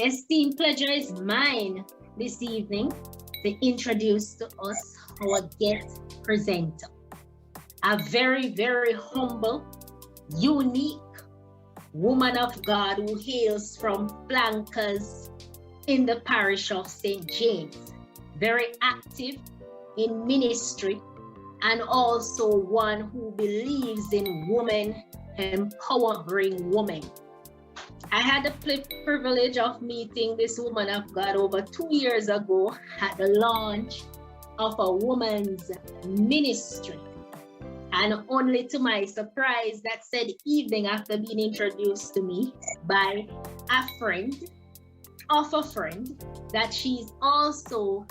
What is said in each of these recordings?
esteemed pleasure is mine this evening to introduce to us our guest presenter, a very, very humble, unique woman of God who hails from Flankers in the parish of St. James, very active in ministry, and also one who believes in women, empowering women. I had the privilege of meeting this woman of God over 2 years ago at the launch of a woman's ministry. And only to my surprise, that said evening, after being introduced to me by a friend of a friend, that she's also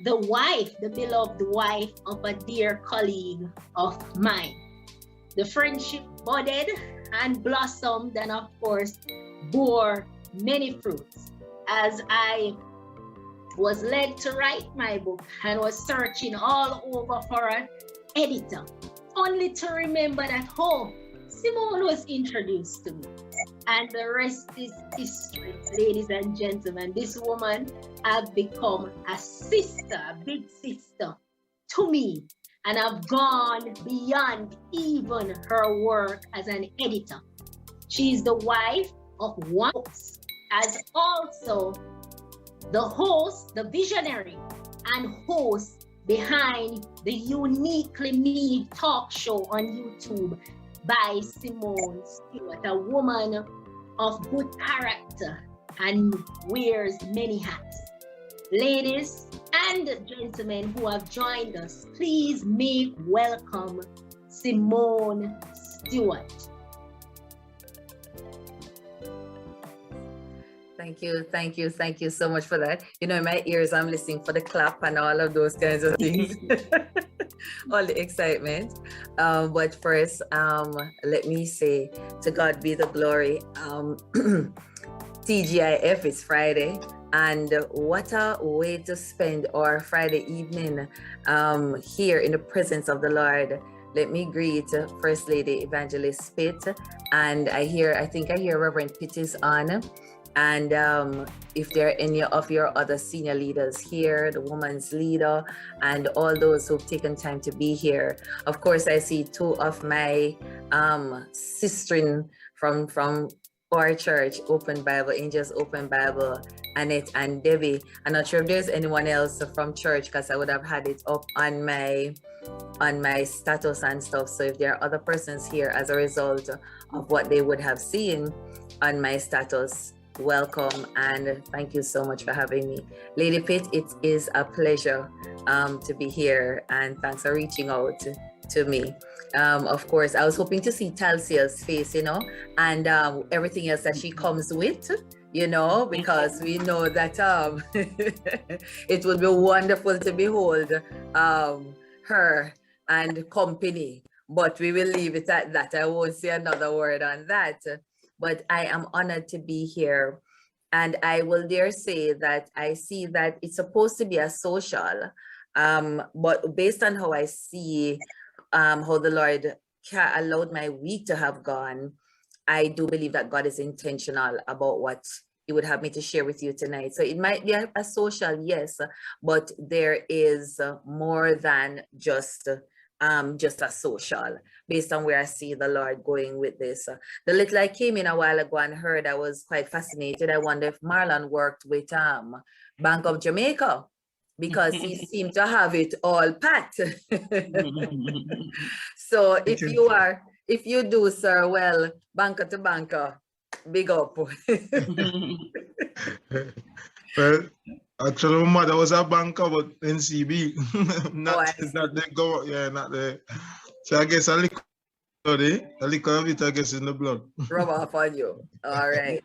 the wife, the beloved wife of a dear colleague of mine. The friendship budded and blossomed and of course bore many fruits. As I was led to write my book and was searching all over for an editor, only to remember that, oh, Simone was introduced to me. And the rest is history, ladies and gentlemen. This woman has become a sister, a big sister to me. And I've gone beyond even her work as an editor. She's the wife of one host, as also the host, the visionary and host behind the Uniquely Me talk show on YouTube by Simone Stewart, a woman of good character and wears many hats. Ladies and gentlemen who have joined us, please make welcome Simone Stewart. Thank you so much for that. You know, in my ears, I'm listening for the clap and all of those kinds of things, all the excitement. But first, let me say, to God be the glory. TGIF is Friday, and what a way to spend our Friday evening here in the presence of the Lord. Let me greet First Lady Evangelist Pitt, and I think I hear Reverend Pitt is on. And if there are any of your other senior leaders here, the woman's leader, and all those who've taken time to be here. Of course, I see two of my sistren from our church, Open Bible, Angels Open Bible, Annette and Debbie. I'm not sure if there's anyone else from church because I would have had it up on my status and stuff. So if there are other persons here as a result of what they would have seen on my status, welcome and thank you so much for having me. Lady Pitt, it is a pleasure to be here and thanks for reaching out to me. Of course, I was hoping to see Talsia's face, you know, and everything else that she comes with, you know, because we know that it would be wonderful to behold her and company, but we will leave it at that. I won't say another word on that. But I am honored to be here. And I will dare say that I see that it's supposed to be a social, but based on how I see how the Lord allowed my week to have gone, I do believe that God is intentional about what He would have me to share with you tonight. So it might be a social, yes, but there is more than just a social, based on where I see the Lord going with this. The little I came in a while ago and heard, I was quite fascinated. I wonder if Marlon worked with Bank of Jamaica, because he seemed to have it all pat. So if you do, sir, well, banker to banker, big up. Well, actually, my mother was a banker, but NCB, not the go, yeah, not the. So I guess a little of it, I guess, in the blood. Rub off on you. All right.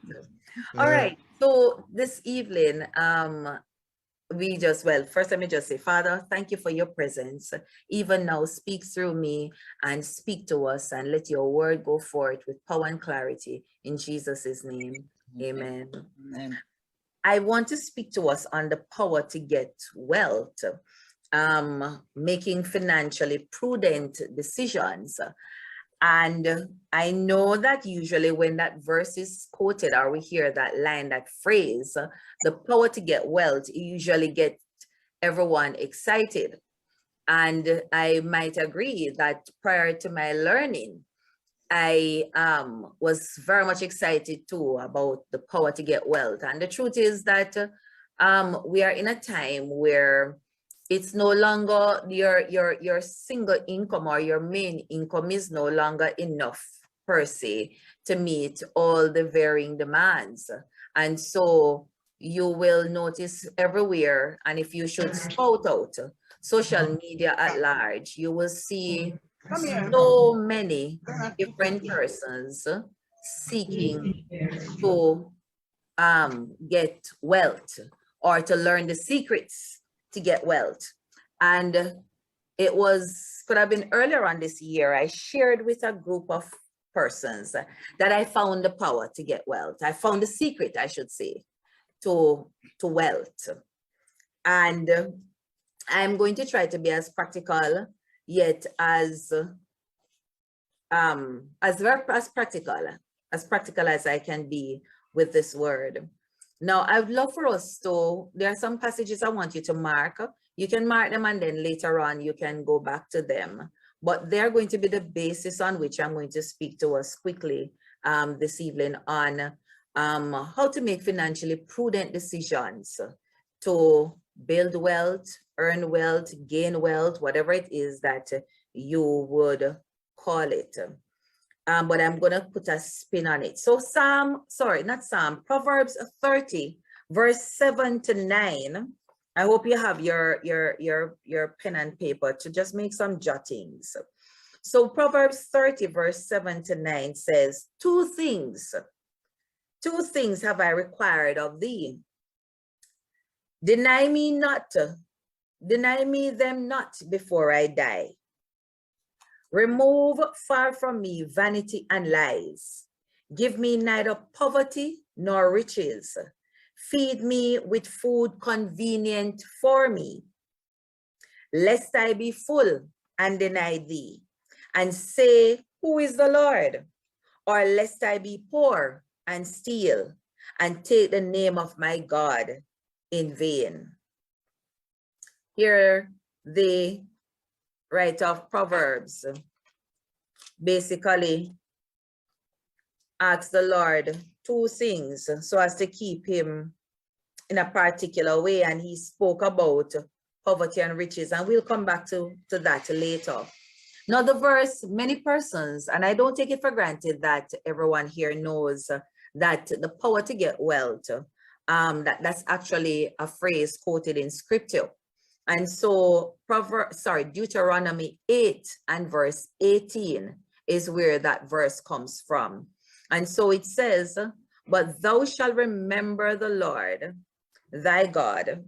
All right. So this evening, first let me just say, Father, thank you for your presence. Even now, speak through me and speak to us and let your word go forth with power and clarity. In Jesus' name, amen. Amen. I want to speak to us on the power to get wealth, making financially prudent decisions. And I know that usually when that verse is quoted or we hear that line, that phrase, the power to get wealth, it usually gets everyone excited. And I might agree that prior to my learning, I was very much excited too about the power to get wealth. And the truth is that we are in a time where it's no longer your single income or your main income is no longer enough per se to meet all the varying demands. And so you will notice everywhere, and if you should spout out social media at large, you will see so many different persons seeking to get wealth or to learn the secrets to get wealth. And it could have been earlier on this year, I shared with a group of persons that I found the power to get wealth. I found the secret, I should say, to wealth. And I'm going to try to be as practical, yet as practical as I can be with this word. Now, I would love for us to, there are some passages I want you to mark. You can mark them and then later on you can go back to them. But they're going to be the basis on which I'm going to speak to us quickly this evening on how to make financially prudent decisions to build wealth, earn wealth, gain wealth, whatever it is that you would call it. But I'm going to put a spin on it. So Proverbs 30, verse 7 to 9. I hope you have your pen and paper to just make some jottings. So Proverbs 30, verse 7 to 9 says, two things have I required of thee. Deny me them not before I die. Remove far from me vanity and lies. Give me neither poverty nor riches. Feed me with food convenient for me, lest I be full and deny thee, and say, who is the Lord? Or lest I be poor and steal, and take the name of my God in vain. Here the writer of Proverbs basically asks the Lord two things so as to keep him in a particular way, and he spoke about poverty and riches, and we'll come back to that later. Now the verse, many persons, and I don't take it for granted that everyone here knows that the power to get wealth, that's actually a phrase quoted in scripture. And so Deuteronomy 8 and verse 18 is where that verse comes from. And so it says, but thou shalt remember the Lord thy God.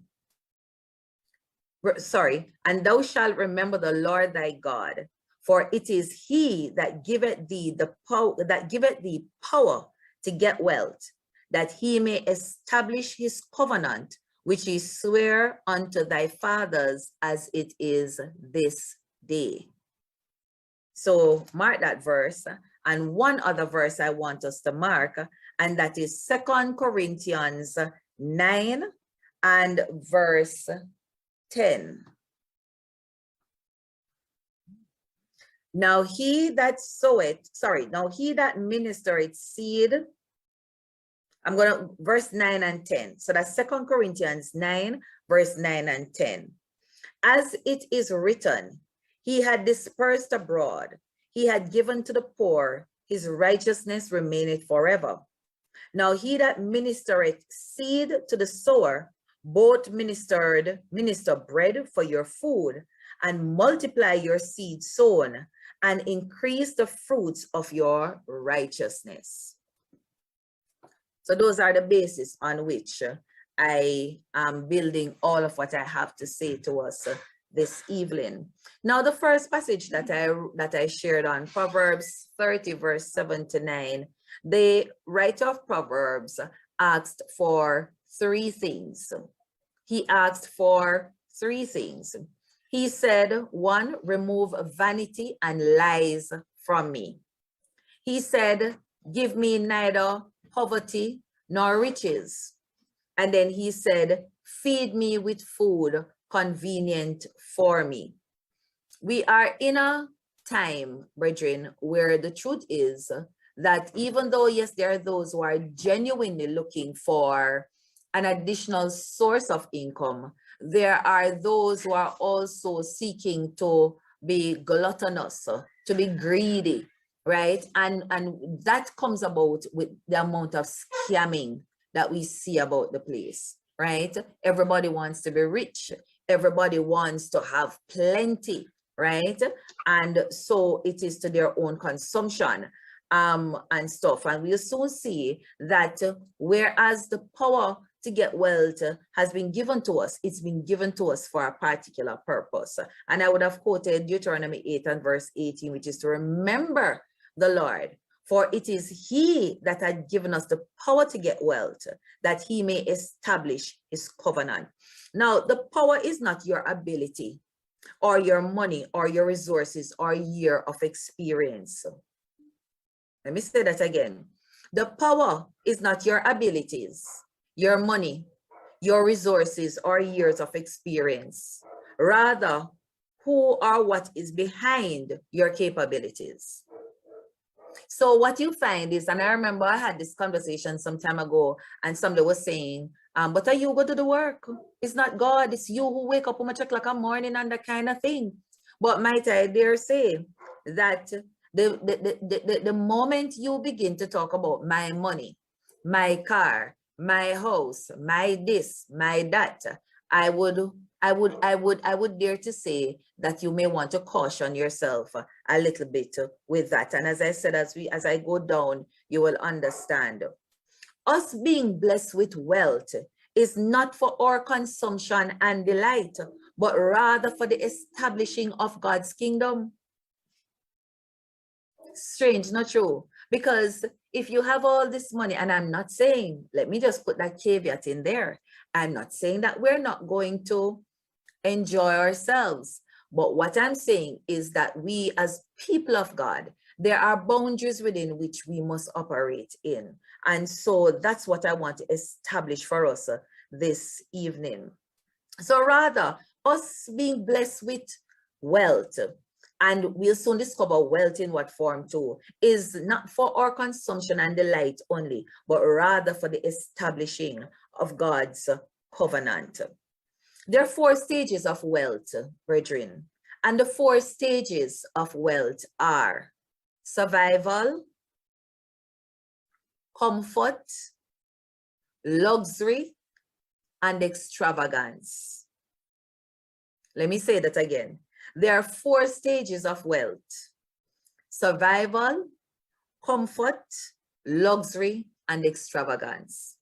And thou shalt remember the Lord thy God, for it is he that giveth thee power to get wealth, that he may establish his covenant, which he sware unto thy fathers as it is this day. So mark that verse. And one other verse I want us to mark, and that is 2 Corinthians 9 and verse 10. Now he that ministereth seed, I'm going to verse 9 and 10. So that's 2 Corinthians 9, verse 9 and 10. As it is written, he had dispersed abroad, he had given to the poor, his righteousness remaineth forever. Now he that ministereth seed to the sower, both minister bread for your food, and multiply your seed sown, and increase the fruits of your righteousness. So those are the basis on which I am building all of what I have to say to us this evening. Now, the first passage that I shared on Proverbs 30, verse 7 to 9, the writer of Proverbs asked for three things. He asked for three things. He said, one, remove vanity and lies from me. He said, give me neither poverty nor riches. And then he said, feed me with food convenient for me. We are in a time, brethren, where the truth is that even though, yes, there are those who are genuinely looking for an additional source of income, there are those who are also seeking to be gluttonous, to be greedy, right? And that comes about with the amount of scamming that we see about the place, right? Everybody wants to be rich. Everybody wants to have plenty, right? And so it is to their own consumption and stuff. And we'll soon see that whereas the power to get wealth has been given to us, it's been given to us for a particular purpose. And I would have quoted Deuteronomy 8 and verse 18, which is to remember the Lord, for it is he that had given us the power to get wealth, that he may establish his covenant. Now, the power is not your ability or your money or your resources or year of experience. Let me say that again. The power is not your abilities, your money, your resources, or years of experience. Rather, who or what is behind your capabilities. So what you find is, and I remember I had this conversation some time ago, and somebody was saying, but are you go to the work? It's not God, it's you who wake up on 3 o'clock in the morning and that kind of thing. But might I dare say that the moment you begin to talk about my money, my car, my house, my this, my that, I would dare to say that you may want to caution yourself a little bit with that. And as I said, as I go down, you will understand. Us being blessed with wealth is not for our consumption and delight, but rather for the establishing of God's kingdom. Strange, not true? Because if you have all this money, and I'm not saying, let me just put that caveat in there. I'm not saying that we're not going to enjoy ourselves. But what I'm saying is that we as people of God, there are boundaries within which we must operate in. And so that's what I want to establish for us this evening. So rather, us being blessed with wealth, and we'll soon discover wealth in what form too, is not for our consumption and delight only, but rather for the establishing of God's covenant. There are 4 stages of wealth, brethren, and the 4 stages of wealth are survival, comfort, luxury, and extravagance. Let me say that again. There are 4 stages of wealth: survival, comfort, luxury, and extravagance.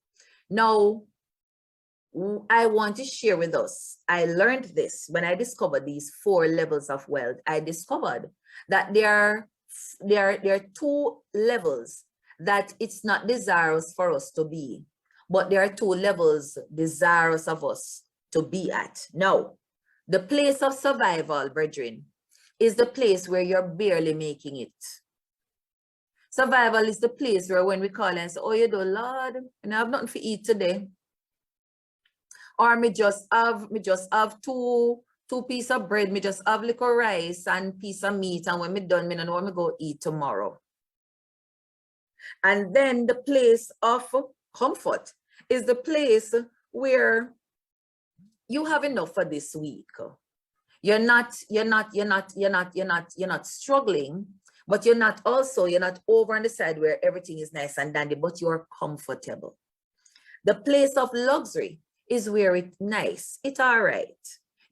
Now, I want to share with us, I learned this when I discovered these 4 levels of wealth. I discovered that there are 2 levels that it's not desirous for us to be, but there are 2 levels desirous of us to be at. Now, the place of survival, brethren, is the place where you're barely making it. Survival is the place where when we call and say, oh, you do, Lord, and I have nothing to eat today. Or me just have two pieces of bread, me just have little rice and piece of meat, and when me done, me don't know what me go eat tomorrow. And then the place of comfort is the place where you have enough for this week. You're not struggling, but you're not over on the side where everything is nice and dandy, but you're comfortable. The place of luxury is where it's nice, it's all right.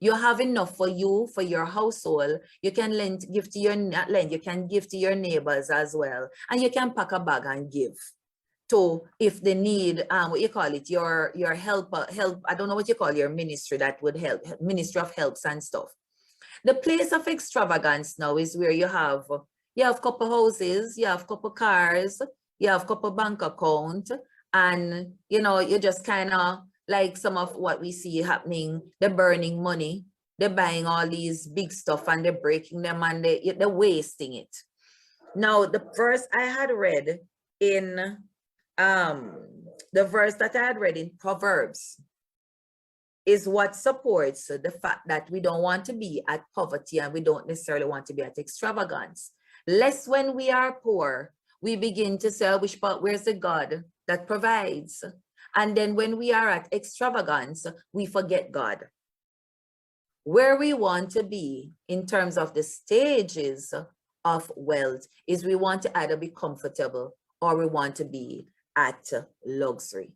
You have enough for you, for your household. You can give to your neighbors as well. And you can pack a bag and give to, if they need, what you call it, your help, I don't know what you call your ministry that would help, ministry of helps and stuff. The place of extravagance now is where you have couple houses, you have couple cars, you have couple bank account, and you just kind of like some of what we see happening. They're burning money, they're buying all these big stuff and they're breaking them and they're wasting it. Now, the verse I had read in the verse that I had read in Proverbs is what supports the fact that we don't want to be at poverty and we don't necessarily want to be at extravagance. Lest when we are poor, we begin to say, where's the God that provides? And then when we are at extravagance, we forget God. Where we want to be in terms of the stages of wealth is we want to either be comfortable or we want to be at luxury.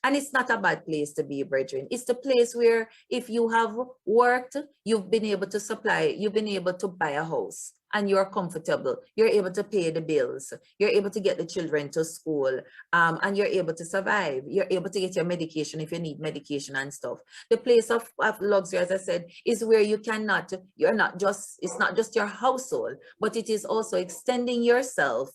And it's not a bad place to be, brethren. It's the place where if you have worked, you've been able to supply, you've been able to buy a house and you're comfortable. You're able to pay the bills. You're able to get the children to school and you're able to survive. You're able to get your medication if you need medication and stuff. The place of luxury, as I said, is where you cannot, you're not just, it's not just your household, but it is also extending yourself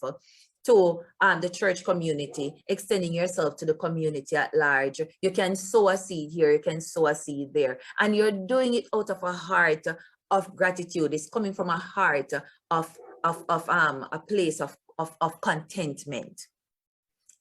to the church community, extending yourself to the community at large. You can sow a seed here, you can sow a seed there, and you're doing it out of a heart of gratitude. It's coming from a heart of a place of contentment.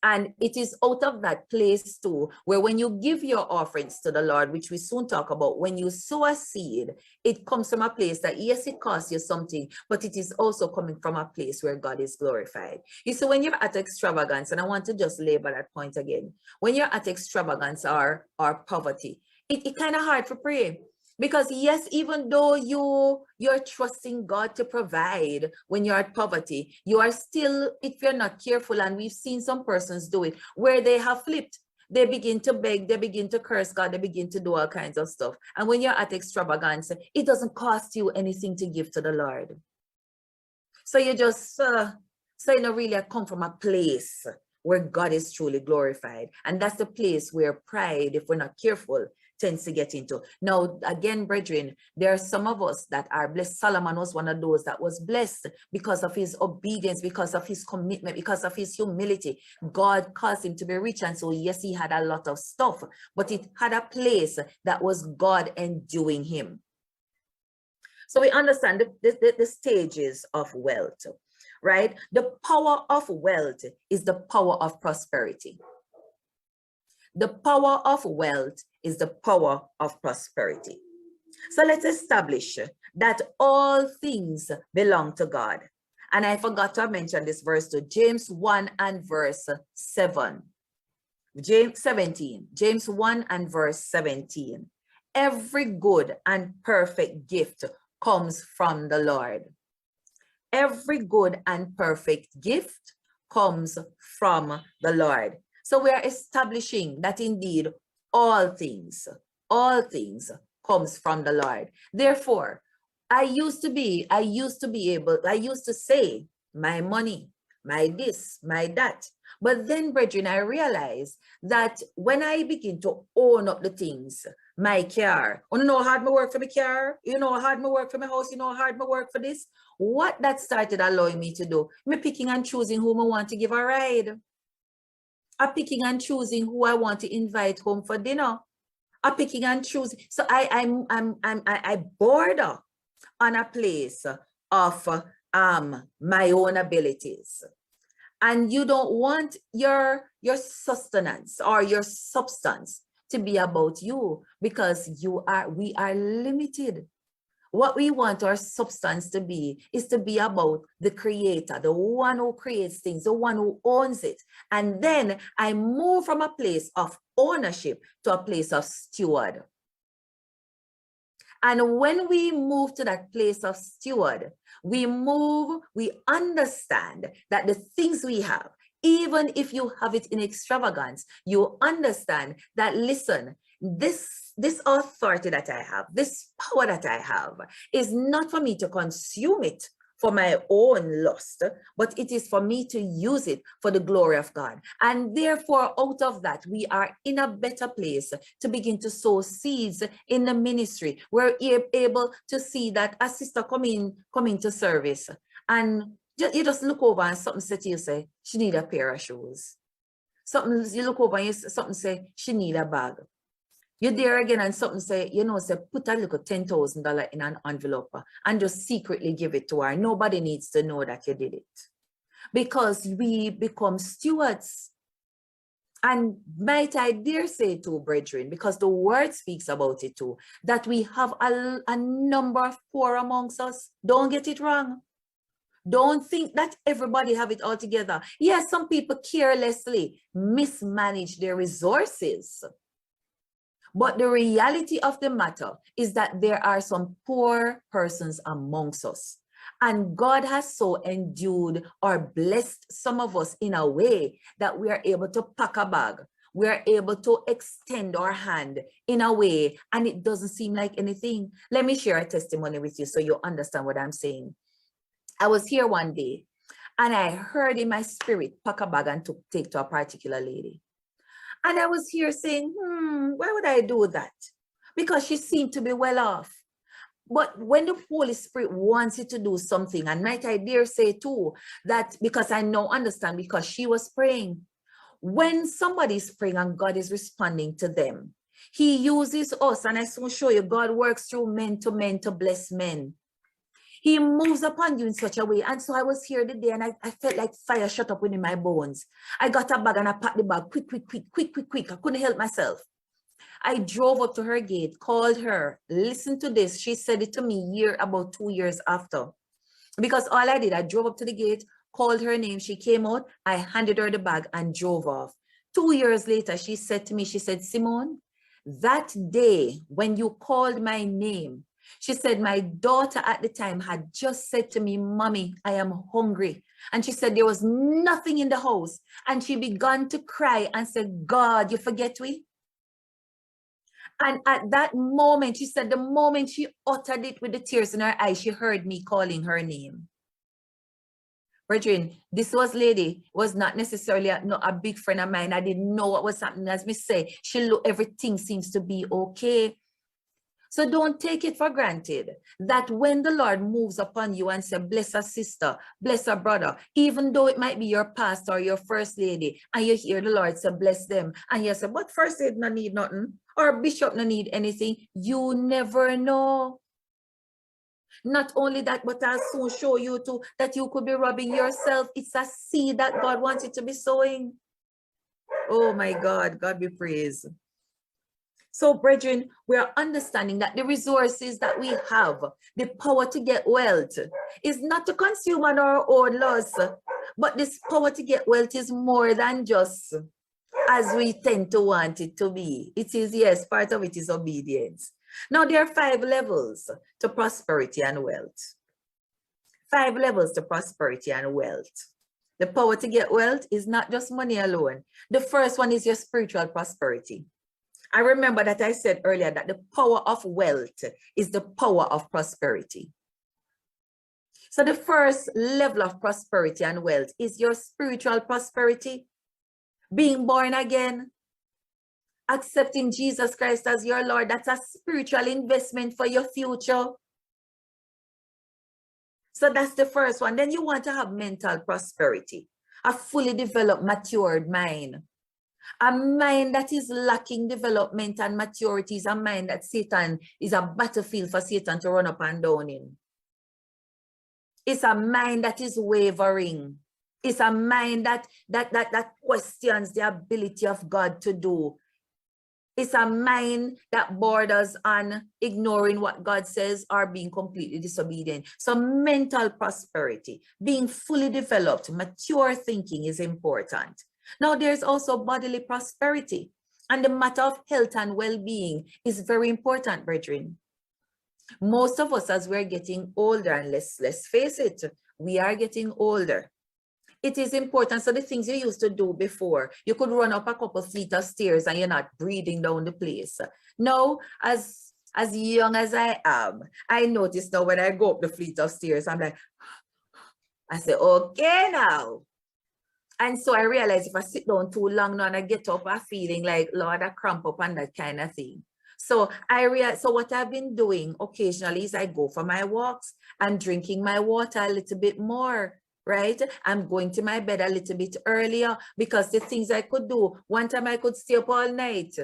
And it is out of that place too, where when you give your offerings to the Lord, which we soon talk about, when you sow a seed, it comes from a place that, yes, it costs you something, but it is also coming from a place where God is glorified. You see, when you're at extravagance, and I want to just labor that point again, when you're at extravagance or poverty, it's kind of hard to pray. Because yes, even though you're trusting God to provide when you're at poverty, you are still, if you're not careful, and we've seen some persons do it, where they have flipped. They begin to beg, they begin to curse God, they begin to do all kinds of stuff. And when you're at extravagance, it doesn't cost you anything to give to the Lord. So you just, so you know, really come from a place where God is truly glorified. And that's the place where pride, if we're not careful, tends to get into. Now, again, brethren, there are some of us that are blessed. Solomon was one of those that was blessed because of his obedience, because of his commitment, because of his humility. God caused him to be rich. And so, yes, he had a lot of stuff, but it had a place that was God enduing him. So we understand the stages of wealth, right? The power of wealth is the power of prosperity. The power of wealth is the power of prosperity. So let's establish that all things belong to God. And I forgot to mention this verse to James 1 and verse 7. James 17. James 1 and verse 17. Every good and perfect gift comes from the Lord. Every good and perfect gift comes from the Lord. So we are establishing that indeed all things comes from the Lord. Therefore, I used to say my money, my this, my that. But then, brethren, I realized that when I begin to own up the things, my car, you know how hard I work for my car, you know how hard I work for my house, you know how hard I work for this, what that started allowing me to do, me picking and choosing whom I want to give a ride. I'm picking and choosing who I want to invite home for dinner. I'm picking and choosing. So I border on a place of my own abilities. And you don't want your sustenance or your substance to be about you, because we are limited. What we want our substance to be is to be about the creator, the one who creates things, the one who owns it. And then I move from a place of ownership to a place of steward. And when we move to that place of steward, we understand that the things we have, even if you have it in extravagance, you understand that, listen, this authority that I have, this power that I have, is not for me to consume it for my own lust, but it is for me to use it for the glory of God. And therefore, out of that, we are in a better place to begin to sow seeds in the ministry. We're able to see that a sister come into service, and you just look over and something say to you, say, she need a pair of shoes. Something, you look over and something say, she need a bag. You're there again and something say, say, put a little $10,000 in an envelope and just secretly give it to her. Nobody needs to know that you did it. because we become stewards. And might I dare say too, brethren, because the word speaks about it too, that we have a number of poor amongst us. Don't get it wrong. Don't think that everybody have it all together. Yes, some people carelessly mismanage their resources. But the reality of the matter is that there are some poor persons amongst us. And God has so endued or blessed some of us in a way that we are able to pack a bag. We are able to extend our hand in a way, and it doesn't seem like anything. Let me share a testimony with you so you understand what I'm saying. I was here one day and I heard in my spirit, pack a bag and take to a particular lady. And I was here saying, why would I do that? Because she seemed to be well off. But when the Holy Spirit wants you to do something, and might I dare say too, that because I now understand, because she was praying. When somebody is praying and God is responding to them, he uses us, and I soon show you, God works through men to bless men. He moves upon you in such a way. And so I was here today and I felt like fire shut up within my bones. I got a bag and I packed the bag quick. I couldn't help myself. I drove up to her gate, called her. Listen to this. She said it to me about 2 years after. Because all I did, I drove up to the gate, called her name. She came out. I handed her the bag and drove off. 2 years later, she said to me, she said, Simone, that day when you called my name, she said, my daughter at the time had just said to me, Mommy, I am hungry. And she said there was nothing in the house. And she began to cry and said, God, you forget we? And at that moment, she said, the moment she uttered it with the tears in her eyes, she heard me calling her name. Brethren, this lady was not necessarily a big friend of mine. I didn't know what was happening. As me say, everything seems to be okay. So don't take it for granted that when the Lord moves upon you and says, bless a sister, bless a brother, even though it might be your pastor or your first lady, and you hear the Lord say, bless them, and you say, but first lady no need nothing, or bishop no need anything, you never know. Not only that, but I'll soon show you too that you could be robbing yourself. It's a seed that God wants you to be sowing. Oh my God, God be praised. So, brethren, we are understanding that the resources that we have, the power to get wealth, is not to consume on our own loss, but this power to get wealth is more than just as we tend to want it to be. It is, yes, part of it is obedience. Now, there are 5 levels to prosperity and wealth. 5 levels to prosperity and wealth. The power to get wealth is not just money alone. The first one is your spiritual prosperity. I remember that I said earlier that the power of wealth is the power of prosperity. So the first level of prosperity and wealth is your spiritual prosperity, being born again, accepting Jesus Christ as your Lord. That's a spiritual investment for your future. So that's the first one. Then you want to have mental prosperity, a fully developed, matured mind. A mind that is lacking development and maturity is a mind that Satan is a battlefield for Satan to run up and down in. It's a mind that is wavering. It's a mind that questions the ability of God to do. It's a mind that borders on ignoring what God says or being completely disobedient. So mental prosperity, being fully developed, mature thinking is important. Now, there's also bodily prosperity, and the matter of health and well-being is very important, brethren. Most of us, as we're getting older, and let's face it, we are getting older. It is important. So the things you used to do before, you could run up a couple feet of stairs and you're not breathing down the place. Now, as young as I am, I notice now when I go up the fleet of stairs, I'm like, I say, okay now. And so I realize if I sit down too long now and I get up, I'm feeling like, Lord, I cramp up and that kind of thing. So so what I've been doing occasionally is I go for my walks. I'm drinking my water a little bit more, right? I'm going to my bed a little bit earlier because the things I could do, one time I could stay up all night.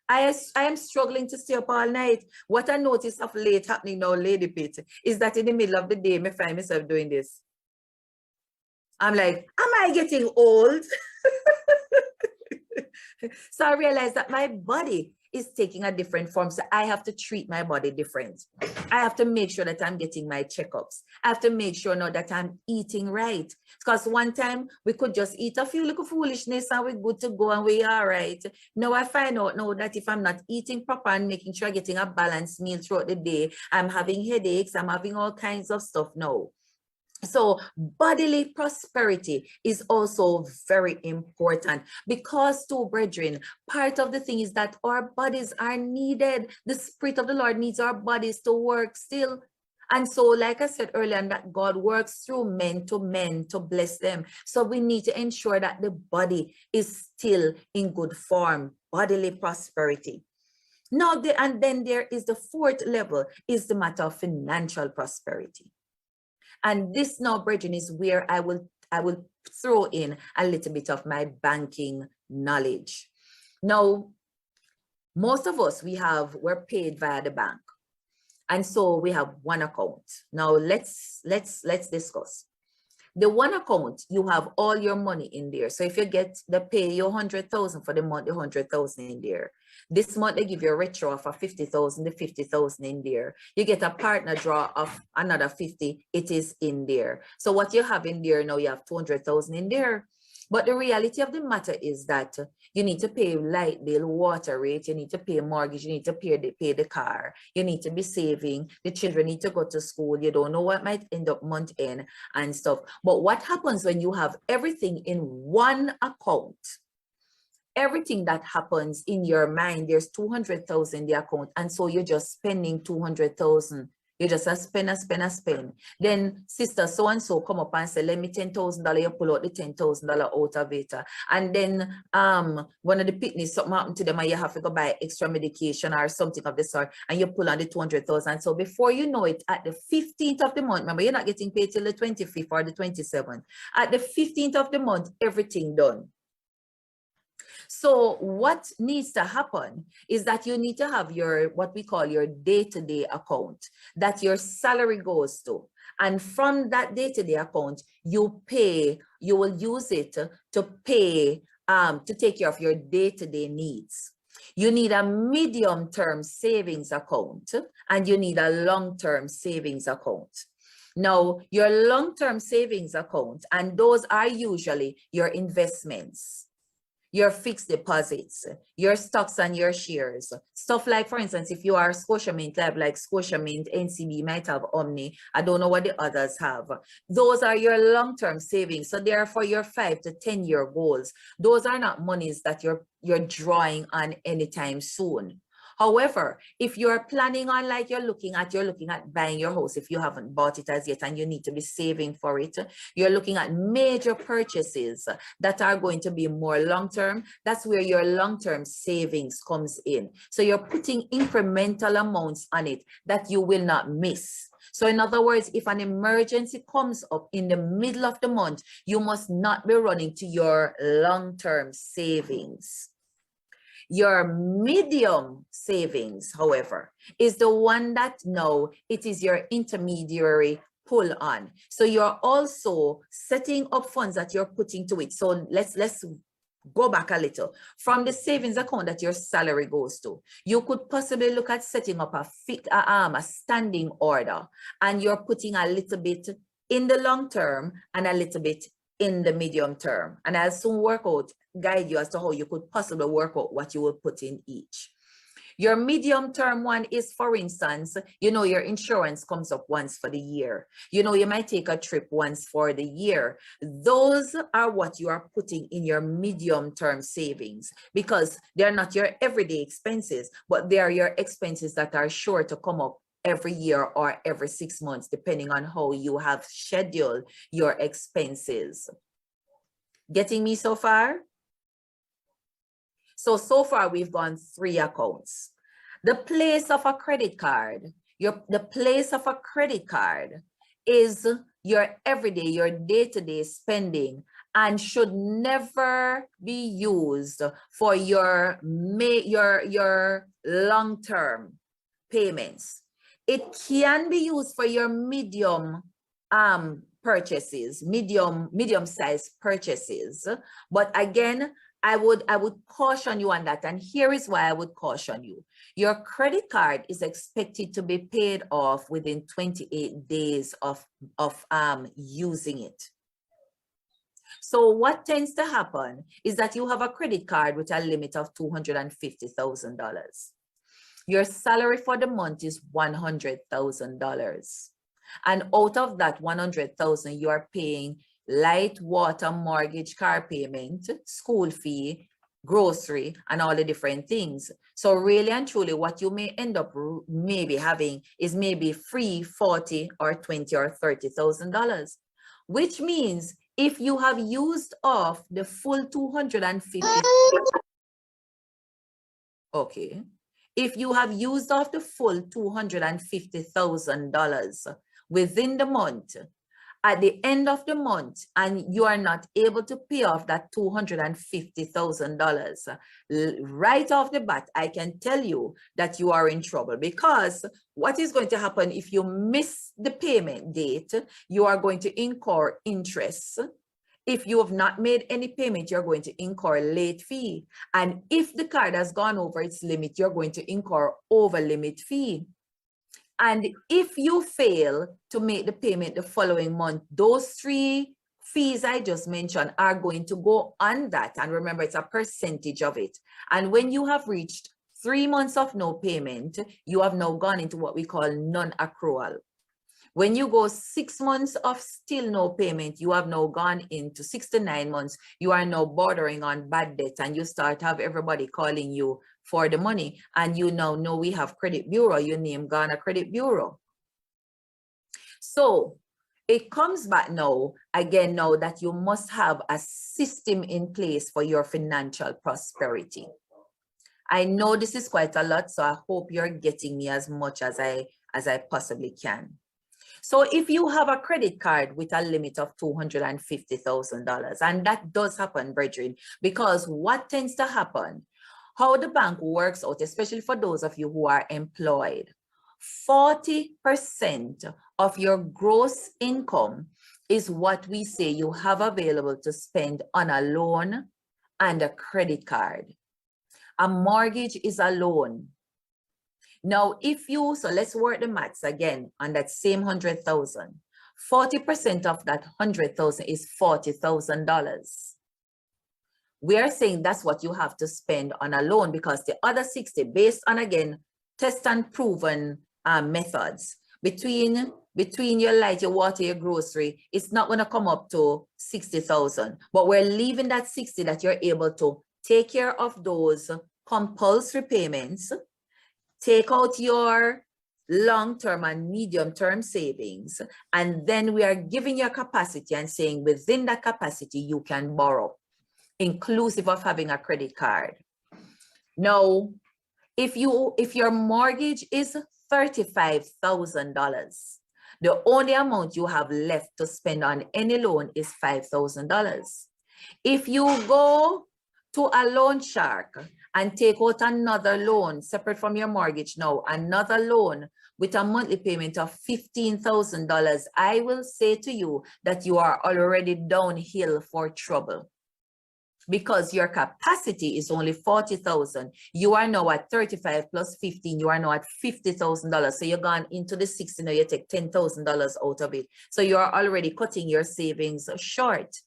I am struggling to stay up all night. What I notice of late happening now, Lady Pit, is that in the middle of the day, I find myself doing this. I'm like, am I getting old? So I realized that my body is taking a different form. So I have to treat my body different. I have to make sure that I'm getting my checkups. I have to make sure now that I'm eating right. Because one time we could just eat a few little foolishness and we're good to go and we're all right. Now I find out now that if I'm not eating proper and making sure I'm getting a balanced meal throughout the day, I'm having headaches, I'm having all kinds of stuff now. So bodily prosperity is also very important because too, brethren, part of the thing is that our bodies are needed. The Spirit of the Lord needs our bodies to work still. And so, like I said earlier, that God works through men to bless them. So we need to ensure that the body is still in good form, bodily prosperity. Now, and then there is the fourth level, is the matter of financial prosperity. And this now, brethren, is where I will throw in a little bit of my banking knowledge. Now, most of us, we're paid via the bank. And so we have one account. Now let's discuss. The one account, you have all your money in there. So if you get the pay, your 100,000 for the month, the 100,000 in there. This month they give you a retro of a 50,000, the 50,000 in there. You get a partner draw of another 50, it is in there. So what you have in there now, you have 200,000 in there. But the reality of the matter is that you need to pay light bill, water rate, you need to pay mortgage, you need to pay the car, you need to be saving, the children need to go to school, you don't know what might end up month end and stuff. But what happens when you have everything in one account? Everything that happens in your mind, there's 200,000 in the account, and so you're just spending 200,000. You just spend. Then sister so-and-so come up and say, let me $10,000, you pull out the $10,000 out of it. And then one of the picnics, something happened to them and you have to go buy extra medication or something of the sort, and you pull on the 200,000. So before you know it, at the 15th of the month, remember, you're not getting paid till the 25th or the 27th. At the 15th of the month, everything done. So what needs to happen is that you need to have your, what we call your day-to-day account that your salary goes to. And from that day-to-day account, you will use it to pay, to take care of your day-to-day needs. You need a medium-term savings account and you need a long-term savings account. Now, your long-term savings account, and those are usually your investments, your fixed deposits, your stocks and your shares. Stuff like, for instance, if you are Scotiamint, like Scotiamint, NCB might have Omni. I don't know what the others have. Those are your long-term savings. So they are for your 5 to 10-year goals. Those are not monies that you're drawing on anytime soon. However, if you're planning on, like you're looking at buying your house, if you haven't bought it as yet and you need to be saving for it, you're looking at major purchases that are going to be more long-term. That's where your long-term savings comes in. So you're putting incremental amounts on it that you will not miss. So in other words, if an emergency comes up in the middle of the month, you must not be running to your long-term savings. Your medium savings, however, is the one that now it is your intermediary pull on. So you're also setting up funds that you're putting to it. So let's go back a little. From the savings account that your salary goes to, you could possibly look at setting up a standing order, and you're putting a little bit in the long term and a little bit in the medium term. And I'll soon guide you as to how you could possibly work out what you will put in each. Your medium term one is, for instance, your insurance comes up once for the year. You might take a trip once for the year. Those are what you are putting in your medium term savings, because they're not your everyday expenses, but they are your expenses that are sure to come up every year or every 6 months, depending on how you have scheduled your expenses. Getting me so far? So far we've gone 3 accounts. The place of a credit card, the place of a credit card is your everyday, your day-to-day spending, and should never be used for your long-term payments. It can be used for your medium purchases, medium-sized purchases. But again, I would caution you on that. And here is why I would caution you. Your credit card is expected to be paid off within 28 days of using it. So what tends to happen is that you have a credit card with a limit of $250,000. Your salary for the month is $100,000. And out of that 100,000, you are paying light, water, mortgage, car payment, school fee, grocery, and all the different things. So really and truly, what you may end up maybe having is maybe free 40 or 20 or $30,000, which means if you have used off the full 250, okay. If you have used off the full $250,000 within the month, at the end of the month, and you are not able to pay off that $250,000, right off the bat, I can tell you that you are in trouble, because what is going to happen if you miss the payment date, you are going to incur interest. If you have not made any payment, you're going to incur a late fee. And if the card has gone over its limit, you're going to incur over limit fee. And if you fail to make the payment the following month, those 3 fees I just mentioned are going to go on that. And remember, it's a percentage of it. And when you have reached 3 months of no payment, you have now gone into what we call non-accrual. When you go 6 months of still no payment, you have now gone into 6 to 9 months. You are now bordering on bad debt, and you start to have everybody calling you for the money. And you now know we have credit bureau, your name gone a credit bureau. So it comes back now, again, now that you must have a system in place for your financial prosperity. I know this is quite a lot, so I hope you're getting me as much as I possibly can. So if you have a credit card with a limit of $250,000, and that does happen, brethren, because what tends to happen, how the bank works out, especially for those of you who are employed, 40% of your gross income is what we say you have available to spend on a loan and a credit card. A mortgage is a loan. Now, so let's work the maths again on that same 100,000. 40% of that 100,000 is $40,000. We are saying that's what you have to spend on a loan, because the other 60, based on, again, test and proven methods, between your light, your water, your grocery, it's not going to come up to 60,000. But we're leaving that 60 that you're able to take care of those compulsory payments, take out your long-term and medium-term savings, and then we are giving you a capacity and saying within that capacity you can borrow, inclusive of having a credit card. Now, if your mortgage is $35,000, the only amount you have left to spend on any loan is $5,000. If you go to a loan shark and take out another loan separate from your mortgage now, another loan with a monthly payment of $15,000, I will say to you that you are already downhill for trouble, because your capacity is only 40,000. You are now at 35 plus 15, you are now at $50,000. So you're gone into the 60, now you take $10,000 out of it. So you are already cutting your savings short.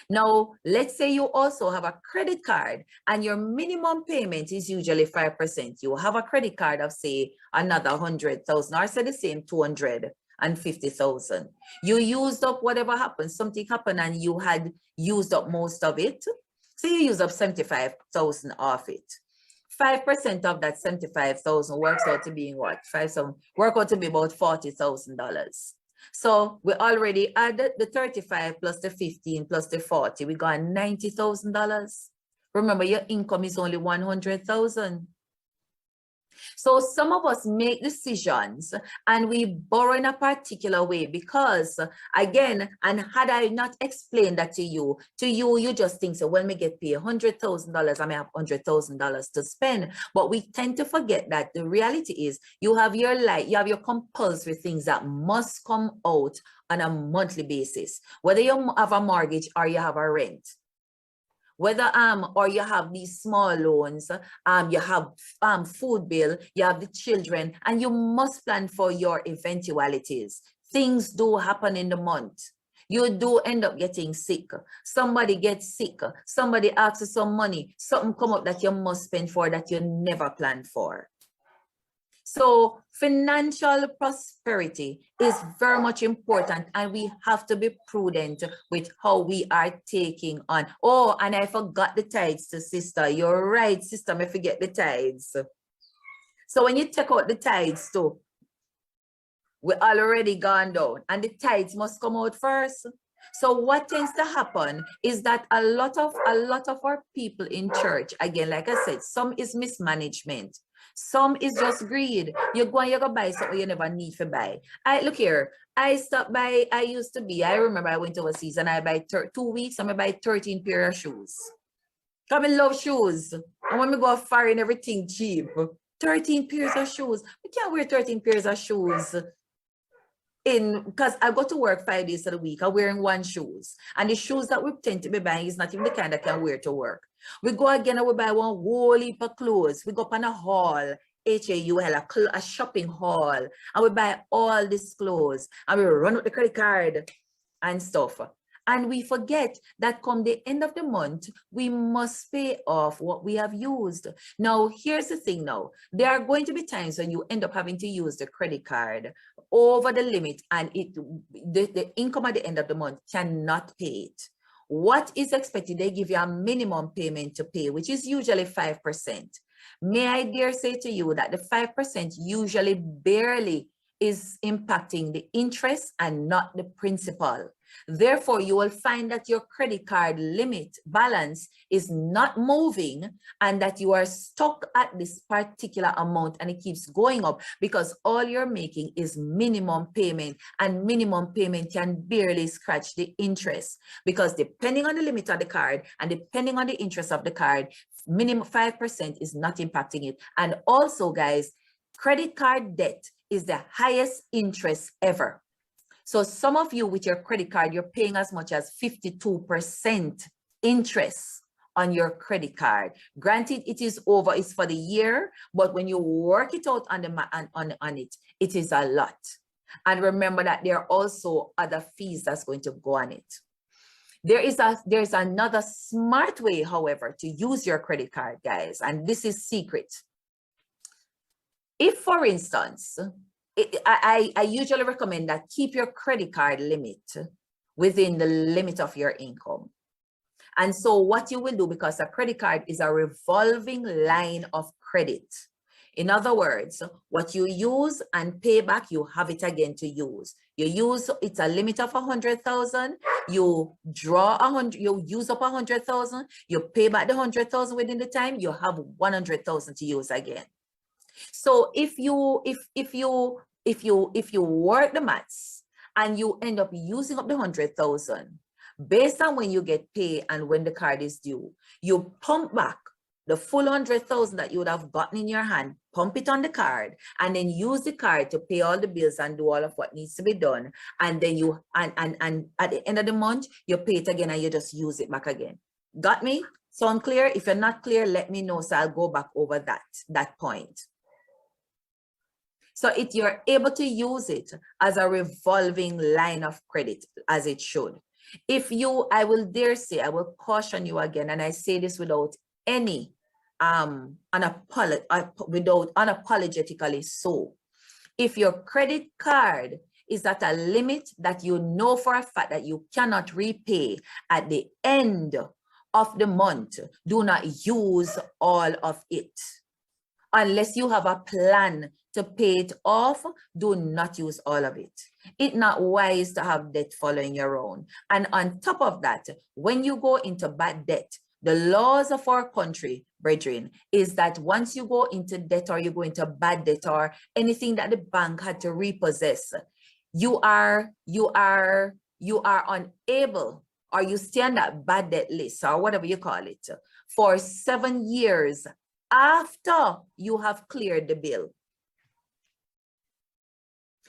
Now, let's say you also have a credit card and your minimum payment is usually 5%. You have a credit card of, say, another 100,000, or say the same 250,000. You used up whatever happened, something happened and you had used up most of it. So you use up 75,000 off it. 5% of that 75,000 works out to be what? Work out to be about $40,000. So we already added the 35 plus the 15 plus the 40. We got $90,000. Remember, your income is only 100,000. So some of us make decisions and we borrow in a particular way because, again, and had I not explained that to you, you just think, so when we get paid $100,000, I may have $100,000 to spend. But we tend to forget that the reality is you have your life, you have your compulsory things that must come out on a monthly basis, whether you have a mortgage or you have a rent. Whether or you have these small loans, you have food bill, you have the children, and you must plan for your eventualities. Things do happen in the month. You do end up getting sick. Somebody gets sick. Somebody asks you some money. Something come up that you must spend for that you never planned for. So financial prosperity is very much important, and we have to be prudent with how we are taking on. Oh, and I forgot the tithes, sister. You're right, sister, I forget the tithes. So when you take out the tithes too, we're already gone down, and the tithes must come out first. So what tends to happen is that a lot of our people in church, again, like I said, some is mismanagement. Some is just greed. You go buy something you never need to buy. Look here, I remember I went overseas and I buy 2 weeks, I buy 13 pair of shoes. Come and love shoes. And when we go foreign, everything cheap. 13 pairs of shoes. We can't wear 13 pairs of shoes because I go to work 5 days of the week. I'm wearing 1 shoes. And the shoes that we tend to be buying is not even the kind I can wear to work. We go again and we buy one whole heap of clothes. We go up on a haul, HAUL, a shopping haul, and we buy all these clothes and we run with the credit card and stuff. And we forget that come the end of the month, we must pay off what we have used. Now, here's the thing now. There are going to be times when you end up having to use the credit card over the limit and the income at the end of the month cannot pay it. What is expected? They give you a minimum payment to pay, which is usually 5%. May I dare say to you that the 5% usually barely is impacting the interest and not the principal. Therefore, you will find that your credit card limit balance is not moving and that you are stuck at this particular amount and it keeps going up because all you're making is minimum payment, and minimum payment can barely scratch the interest because depending on the limit of the card and depending on the interest of the card, minimum 5% is not impacting it. And also, guys, credit card debt is the highest interest ever. So some of you with your credit card, you're paying as much as 52% interest on your credit card. Granted, it's for the year, but when you work it out on it, it is a lot. And remember that there are also other fees that's going to go on it. There's another smart way, however, to use your credit card, guys, and this is secret. If, for instance, I usually recommend that keep your credit card limit within the limit of your income. And so what you will do, because a credit card is a revolving line of credit. In other words, what you use and pay back, you have it again to use. It's a limit of 100,000. You draw 100, you use up 100,000. You pay back the 100,000 within the time. You have 100,000 to use again. So if you work the maths and you end up using up the 100,000, based on when you get paid and when the card is due, you pump back the full 100,000 that you would have gotten in your hand, pump it on the card, and then use the card to pay all the bills and do all of what needs to be done. And then and at the end of the month, you pay it again and you just use it back again. Got me? Sound clear? If you're not clear, let me know so I'll go back over that point. So you're able to use it as a revolving line of credit, as it should. I will dare say, I will caution you again, and I say this without any unapologetically so. If your credit card is at a limit that you know for a fact that you cannot repay at the end of the month, do not use all of it. Unless you have a plan to pay it off, do not use all of it. It's not wise to have debt following your own. And on top of that, when you go into bad debt, The laws of our country, brethren, is that once you go into debt or you go into bad debt or anything that the bank had to repossess, you are unable, or you stay on that bad debt list or whatever you call it for 7 years after you have cleared the bill.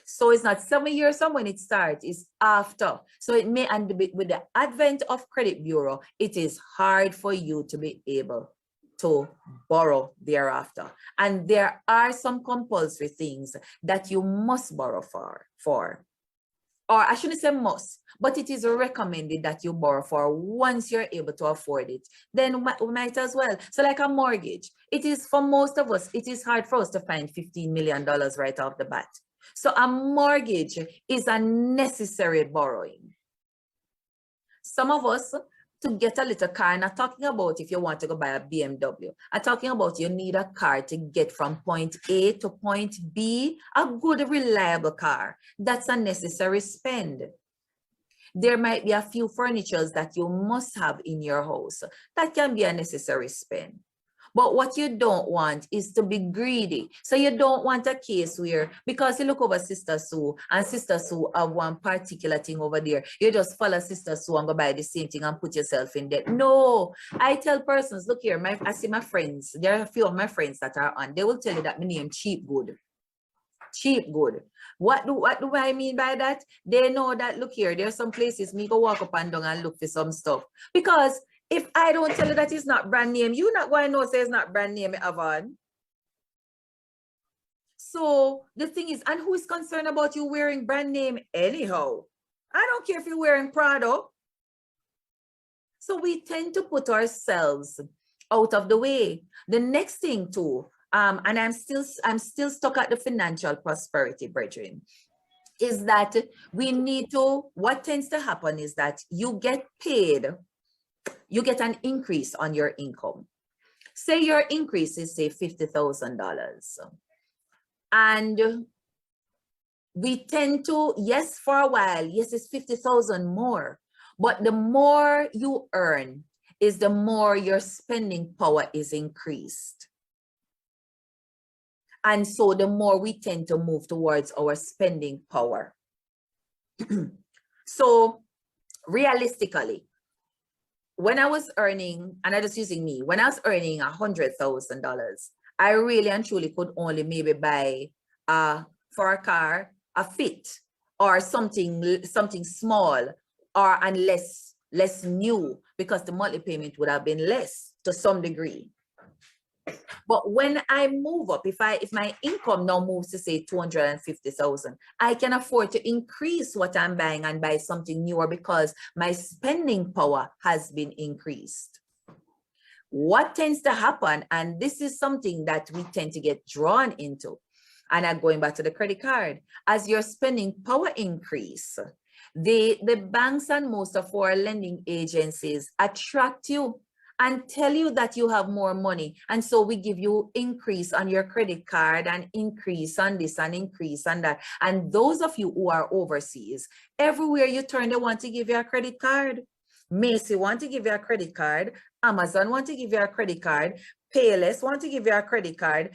So it's not 7 years from when it starts, it's after. So it may, and with the advent of credit bureau, it is hard for you to be able to borrow thereafter. And there are some compulsory things that you must borrow for. Or I shouldn't say must, but it is recommended that you borrow for once you're able to afford it. Then we might as well. So like a mortgage, it is for most of us, it is hard for us to find $15 million right off the bat. So a mortgage is a necessary borrowing. Some of us, to get a little car, I'm not talking about if you want to go buy a BMW. I'm talking about you need a car to get from point A to point B, a good, reliable car. That's a necessary spend. There might be a few furnitures that you must have in your house. That can be a necessary spend. But what you don't want is to be greedy. So you don't want a case where, because you look over Sister Sue and Sister Sue have one particular thing over there, you just follow Sister Sue and go buy the same thing and put yourself in debt. No, I tell persons, look here, I see my friends, there are a few of my friends that are on, they will tell you that my name cheap good. Cheap good. What do I mean by that? They know that, look here, there are some places me go walk up and down and look for some stuff. Because if I don't tell you that it's not brand name, you're not going to know say it's not brand name, Avon. So the thing is, and who is concerned about you wearing brand name anyhow? I don't care if you're wearing Prada. So we tend to put ourselves out of the way. The next thing too, and I'm still stuck at the financial prosperity, brethren, is that we need to, what tends to happen is that you get paid, you get an increase on your income. Say your increase is, say, $50,000. And we tend to, yes, for a while, yes, it's 50,000 more. But the more you earn is the more your spending power is increased. And so the more we tend to move towards our spending power. So realistically, when I was earning, and I'm just using me, when I was earning $100,000, I really and truly could only maybe buy for a car, a Fit or something small or less new, because the monthly payment would have been less to some degree. But when I move up, if my income now moves to say 250,000, I can afford to increase what I'm buying and buy something newer because my spending power has been increased. What tends to happen, and this is something that we tend to get drawn into, and I'm going back to the credit card, as your spending power increase, the banks and most of our lending agencies attract you and tell you that you have more money. And so we give you increase on your credit card and increase on this and increase on that. And those of you who are overseas, everywhere you turn, they want to give you a credit card. Macy want to give you a credit card. Amazon want to give you a credit card. Payless want to give you a credit card.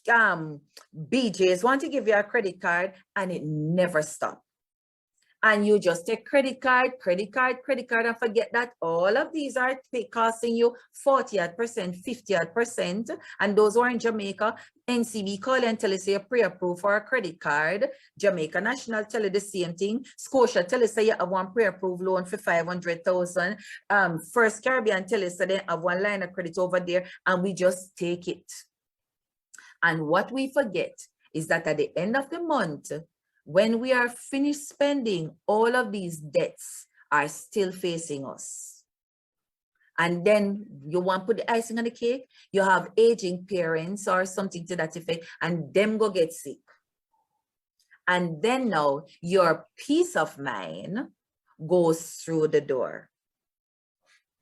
BJ's want to give you a credit card, and it never stops. And you just take credit card, and forget that all of these are costing you 40%, 50%. And those who are in Jamaica, NCB call and tell us you're pre-approved for a credit card. Jamaica National tell you the same thing. Scotia tell us you have one pre-approved loan for 500,000. First Caribbean tell us they have one line of credit over there, and we just take it. And what we forget is that at the end of the month, when we are finished spending, all of these debts are still facing us. And then you want to put the icing on the cake, you have aging parents or something to that effect, and them go get sick. And then now your peace of mind goes through the door.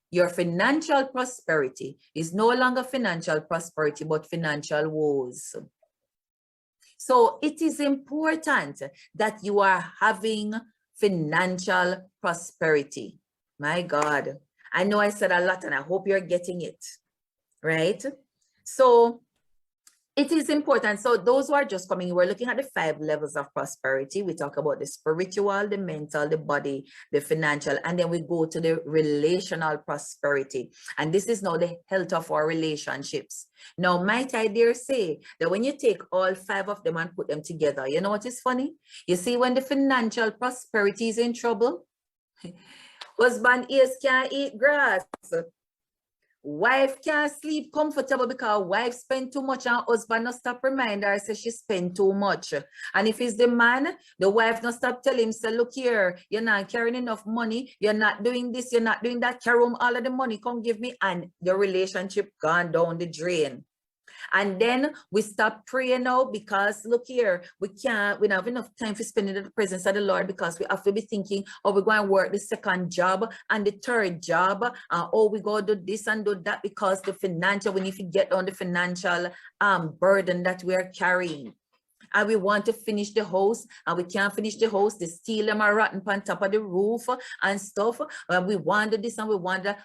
Your financial prosperity is no longer financial prosperity, but financial woes. So it is important that you are having financial prosperity. My God. I know I said a lot and I hope you're getting it, right? So it is important. So those who are just coming, we're looking at the 5 levels of prosperity. We talk about the spiritual, the mental, the body, the financial, and then we go to the relational prosperity. And this is now the health of our relationships. Now, might I dare say that when you take all 5 of them and put them together, you know what is funny? You see, when the financial prosperity is in trouble, husband ears can't eat grass. Wife can't sleep comfortable because wife spend too much and husband not stop remind her, say she spend too much. And if it's the man, the wife not stop tell him, say, look here, you're not carrying enough money, you're not doing this, you're not doing that, carry home all of the money, come give me, and the relationship gone down the drain. And then we stop praying now because look here, we don't have enough time for spending in the presence of the Lord because we have to be thinking, oh, we're going to work the 2nd job and the 3rd job, and oh, we go do this and do that because the financial, we need to get on the financial burden that we're carrying. And we want to finish the house and we can't finish the house. The steel them are rotten on top of the roof and stuff. And we want to this and we want that.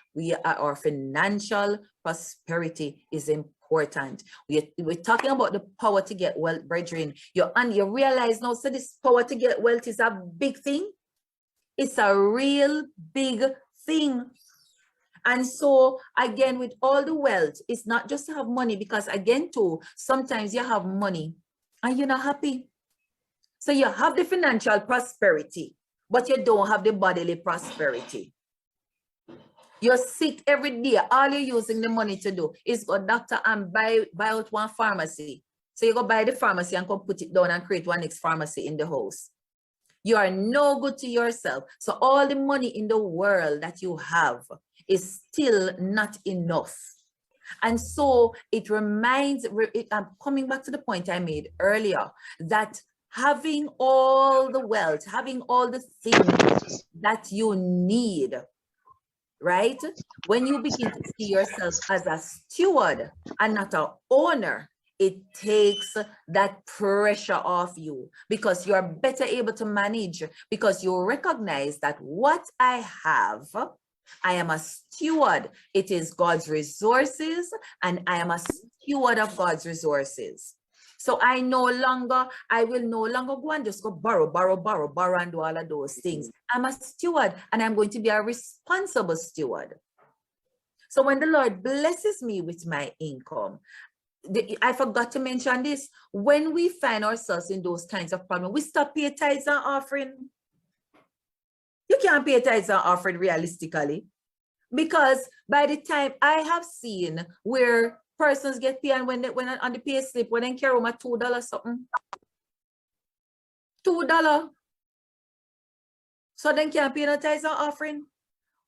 Our financial prosperity is important. We're talking about the power to get wealth, brethren. You realize now, so this power to get wealth is a big thing. It's a real big thing. And so again, with all the wealth, it's not just to have money, because again too, sometimes you have money and you're not happy. So you have the financial prosperity, but you don't have the bodily prosperity. You're sick every day. All you're using the money to do is go doctor and buy out one pharmacy. So you go buy the pharmacy and come put it down and create one next pharmacy in the house. You are no good to yourself. So all the money in the world that you have is still not enough. And so it reminds, I'm coming back to the point I made earlier, that having all the wealth, having all the things that you need, right? When you begin to see yourself as a steward and not an owner, it takes that pressure off you because you're better able to manage, because you recognize that what I have, I am a steward. It is God's resources, and I am a steward of God's resources. So I will no longer go and just go borrow and do all of those things. I'm a steward, and I'm going to be a responsible steward. So when the Lord blesses me with my income, I forgot to mention this, when we find ourselves in those kinds of problems, we stop paying tithes and offering. You can't pay tithes and offering realistically, because by the time I have seen where persons get paid, and when on the pay slip, when they carry home at $2 something, $2, so then can't pay no tithes and offering.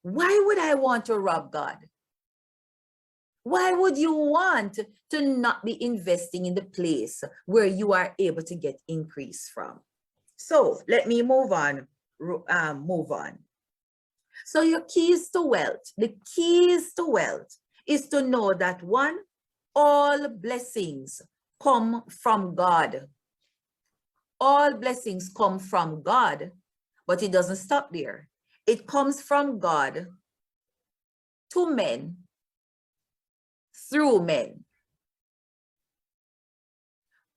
Why would I want to rob God? Why would you want to not be investing in the place where you are able to get increase from? So let me move on. So your keys to wealth, the keys to wealth is to know that one, all blessings come from God. All blessings come from God, but it doesn't stop there. It comes from God to men, through men.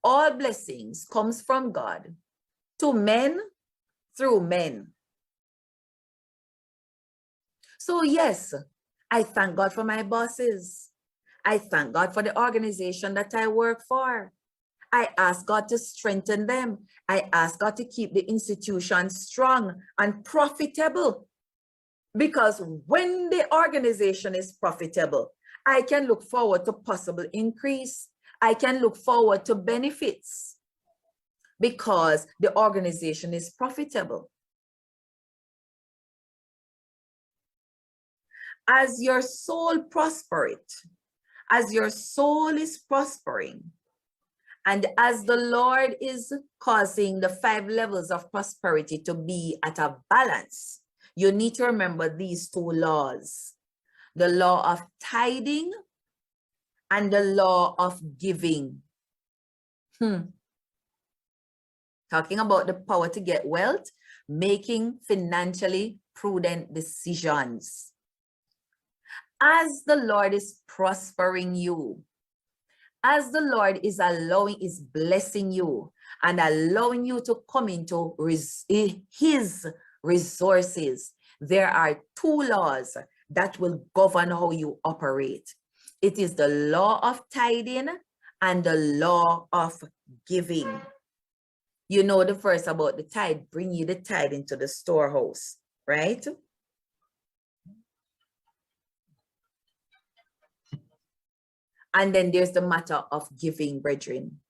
All blessings comes from God to men, through men. So yes, I thank God for my bosses. I thank God for the organization that I work for. I ask God to strengthen them. I ask God to keep the institution strong and profitable. Because when the organization is profitable, I can look forward to possible increase. I can look forward to benefits because the organization is profitable. As your soul prospereth, as your soul is prospering, and as the Lord is causing the 5 levels of prosperity to be at a balance, you need to remember these 2 laws. The law of tithing and the law of giving. Talking about the power to get wealth, making financially prudent decisions. As the Lord is prospering you, as the Lord is blessing you and allowing you to come into his resources, there are two laws that will govern how you operate. It is the law of tithing and the law of giving. You know the verse about the tithe, bring ye the tithe into the storehouse, right? And then there's the matter of giving, brethren.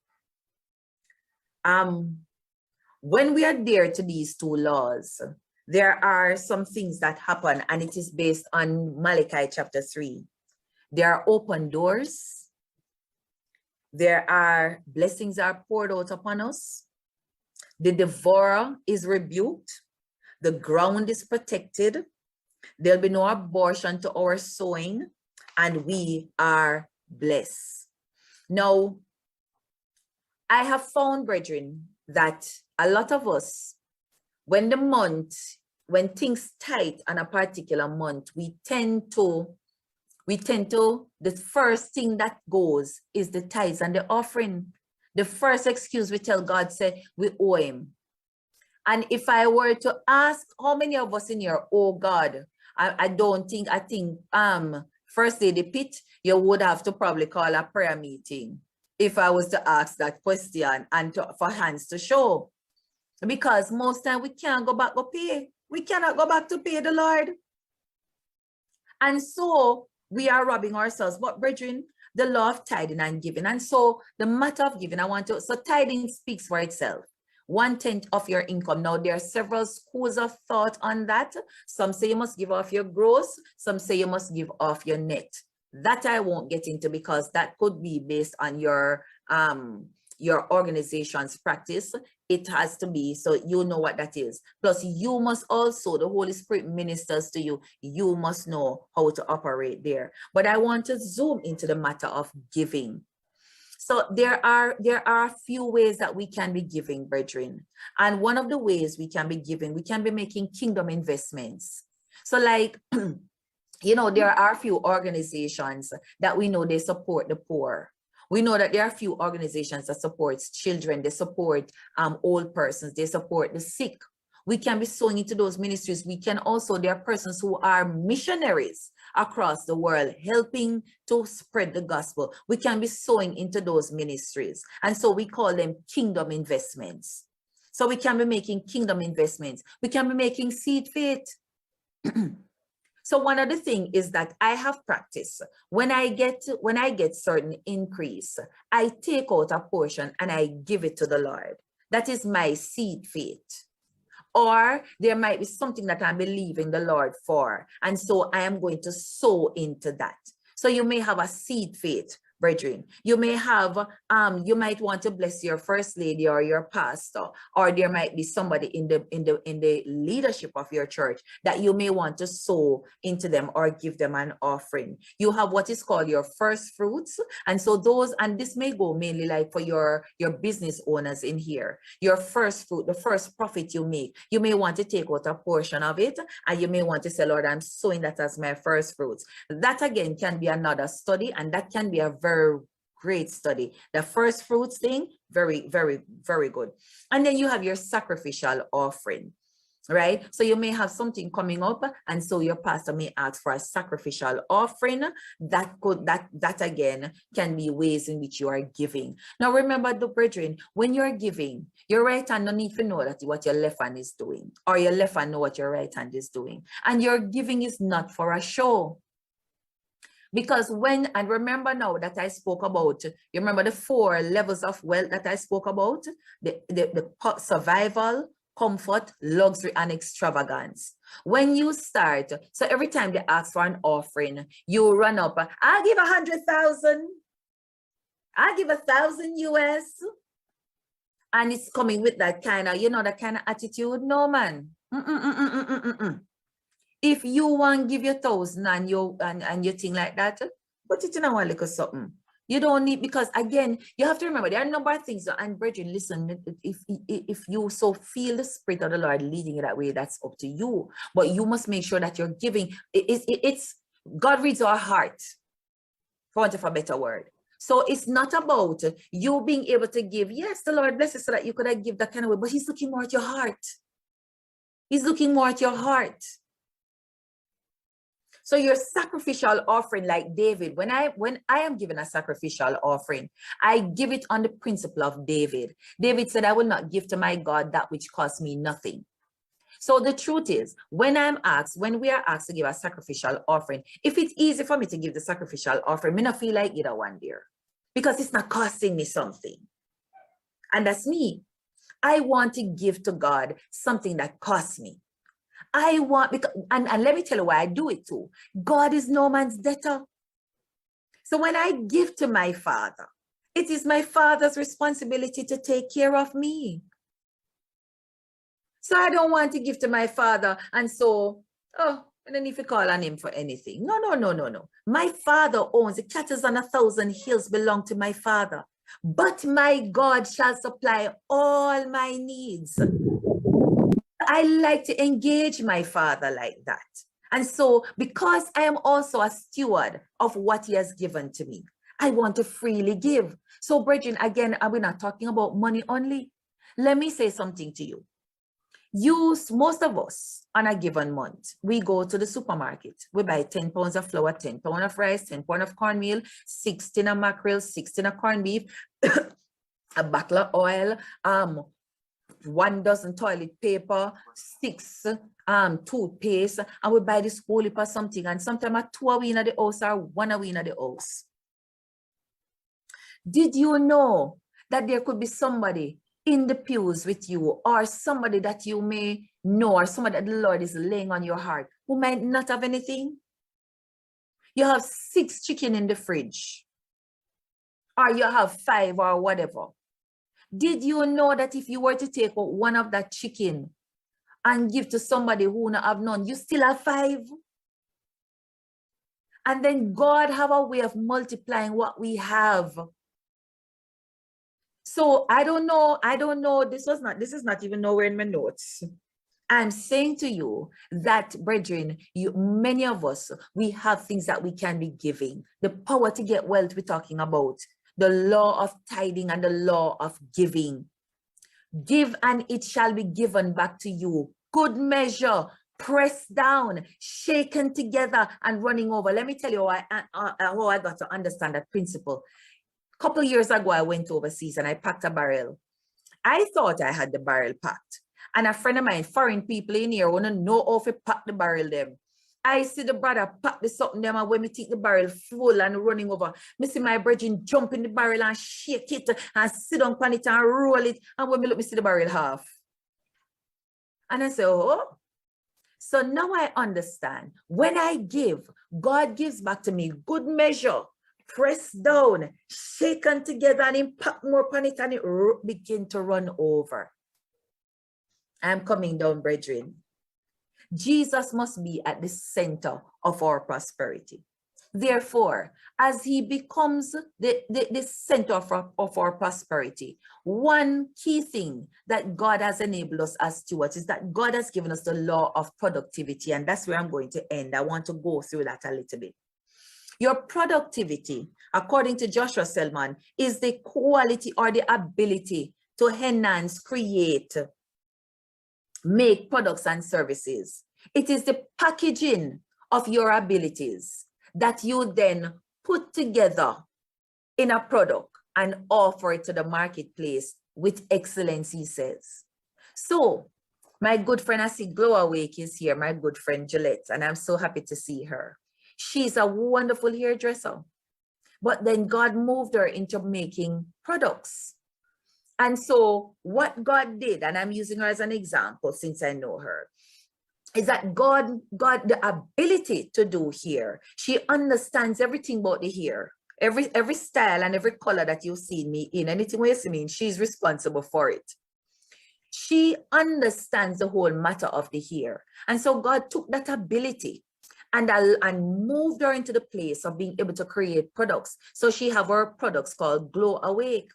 When we adhere to these two laws, there are some things that happen, and it is based on Malachi chapter 3. There are open doors. There are blessings are poured out upon us. The devourer is rebuked. The ground is protected. There'll be no abortion to our sowing, and we are blessed. Now, I have found, brethren, that a lot of us, when things tight on a particular month, we tend to, the first thing that goes is the tithes and the offering. The first excuse we tell God, say, we owe him. And if I were to ask how many of us in here owe God, I think First Lady Pitt, you would have to probably call a prayer meeting if I was to ask that question and for hands to show. Because most time we can't go back to pay. We cannot go back to pay the Lord. And so we are robbing ourselves. But brethren, the law of tithing and giving. And so the matter of giving, so tithing speaks for itself. 1/10 of your income. Now, there are several schools of thought on that. Some say you must give off your gross. Some say you must give off your net. That I won't get into, because that could be based on your organization's practice. It has to be, so you know what that is. Plus, you must also, the Holy Spirit ministers to you. You must know how to operate there. But I want to zoom into the matter of giving. So there are a few ways that we can be giving, brethren. And one of the ways we can be giving, we can be making kingdom investments. So like, there are a few organizations that we know they support the poor. We know that there are a few organizations that support children, they support old persons, they support the sick. We can be sowing into those ministries. We can also, there are persons who are missionaries across the world, helping to spread the gospel. We can be sowing into those ministries. And so we call them kingdom investments. So we can be making kingdom investments. We can be making seed faith. So one of the things is that I have practiced. When I get certain increase, I take out a portion and I give it to the Lord. That is my seed faith. Or there might be something that I'm believing the Lord for. And so I am going to sow into that. So you may have a seed faith, brethren. You may have, you might want to bless your first lady or your pastor, or there might be somebody in the leadership of your church that you may want to sow into them or give them an offering. You have what is called your first fruits. And so those, and this may go mainly like for your business owners in here, your first fruit, the first profit you make, you may want to take out a portion of it, and you may want to say, Lord, I'm sowing that as my first fruits. That again can be another study, and that can be a very great study. The first fruits thing, very, very, very good. And then you have your sacrificial offering, right? So you may have something coming up, and so your pastor may ask for a sacrificial offering. That again can be ways in which you are giving. Now remember, the brethren, when you're giving, your right hand don't need to know that what your left hand is doing, or your left hand know what your right hand is doing. And your giving is not for a show. Because and remember now that I spoke about, you remember the 4 levels of wealth that I spoke about? The survival, comfort, luxury, and extravagance. When you start, so every time they ask for an offering, you run up, I'll give 100,000. I'll give 1,000 US. And it's coming with that kind of, that kind of attitude. No, man. If you want to give your 1,000 and you think like that, put it in a little something. You don't need, because again, you have to remember there are a number of things. And brethren, listen, if you so feel the Spirit of the Lord leading you that way, that's up to you. But you must make sure that you're giving. God reads our heart, for want of a better word. So it's not about you being able to give. Yes, the Lord blesses so that you could have give that kind of way, but he's looking more at your heart. He's looking more at your heart. So your sacrificial offering, like David, when I am given a sacrificial offering, I give it on the principle of David. David said, I will not give to my God that which costs me nothing. So the truth is, when we are asked to give a sacrificial offering, if it's easy for me to give the sacrificial offering, me not feel like either one there, because it's not costing me something. And that's me. I want to give to God something that costs me. I want, because, and let me tell you why I do it too. God is no man's debtor. So when I give to my Father, it is my Father's responsibility to take care of me. So I don't want to give to my Father and so, oh, I don't need to call on him for anything. No, no, no, no, no. My Father owns the cattle on 1,000 hills belong to my Father. But my God shall supply all my needs. I like to engage my Father like that. And so because I am also a steward of what he has given to me, I want to freely give. So brethren, again, we're not talking about money only. Let me say something to you. Most of us on a given month, we go to the supermarket. We buy 10 pounds of flour, 10 pounds of rice, 10 pounds of cornmeal, 16 of mackerel, 16 of corned beef, a bottle of oil, 1 dozen toilet paper, 6 toothpaste, and we buy this whole heap of something, and sometimes 2 are we in the house or 1 are we in the house. Did you know that there could be somebody in the pews with you, or somebody that you may know, or somebody that the Lord is laying on your heart who might not have anything? You have 6 chicken in the fridge, or you have 5 or whatever. Did you know that if you were to take out one of that chicken and give to somebody who not have none, you still have 5? And then God have a way of multiplying what we have. So I don't know, this is not even nowhere in my notes. I'm saying to you that, brethren, many of us, we have things that we can be giving. The power to get wealth we're talking about. The law of tithing and the law of giving. Give and it shall be given back to you. Good measure, pressed down, shaken together and running over. Let me tell you how I got to understand that principle. A couple of years ago, I went overseas and I packed a barrel. I thought I had the barrel packed. And a friend of mine, foreign people in here, want to know how to pack the barrel them. I see the brother pack the something them, and when me take the barrel full and running over, me see my brethren jump in the barrel and shake it and sit on it and roll it. And when me look, me see the barrel half. And I say, oh. So now I understand. When I give, God gives back to me good measure, pressed down, shaken together, and impact more upon it, and it begin to run over. I'm coming down, brethren. Jesus must be at the center of our prosperity. Therefore, as he becomes the center of our prosperity, one key thing that God has enabled us as stewards is that God has given us the law of productivity, and that's where I'm going to end. I want to go through that a little bit. Your productivity, according to Joshua Selman, is the quality or the ability to enhance, create, make products and services. It is the packaging of your abilities that you then put together in a product and offer it to the marketplace with excellence, he says. So, my good friend, I see Glow Awake is here, my good friend Gillette, and I'm so happy to see her. She's a wonderful hairdresser, but then God moved her into making products. And so what God did, and I'm using her as an example since I know her, is that God got the ability to do hair. She understands everything about the hair, every style and every color that you see me in, anything you see me in, she's responsible for it. She understands the whole matter of the hair. And so God took that ability and moved her into the place of being able to create products. So she have her products called Glow Awake.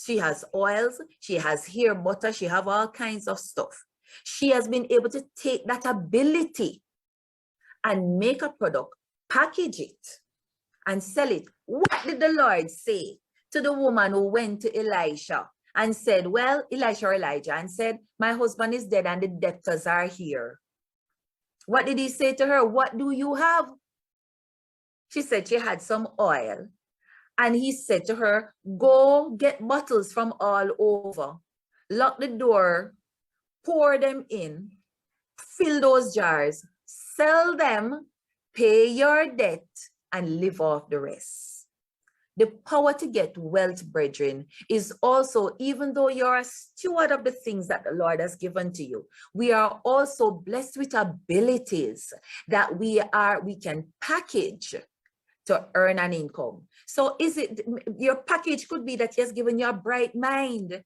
She has oils, she has hair butter, she have all kinds of stuff. She has been able to take that ability and make a product package it, and sell it. What did the Lord say to the woman who went to Elisha and said, well, Elisha or Elijah, and said, my husband is dead and the debtors are here? What did he say to her? What do you have? She said she had some oil. And he said to her, go get bottles from all over, lock the door, pour them in, fill those jars, sell them, pay your debt, and live off the rest. The power to get wealth, brethren, is also, even though you're a steward of the things that the Lord has given to you, we are also blessed with abilities that we can package to earn an income. So your package could be that He has given you a bright mind.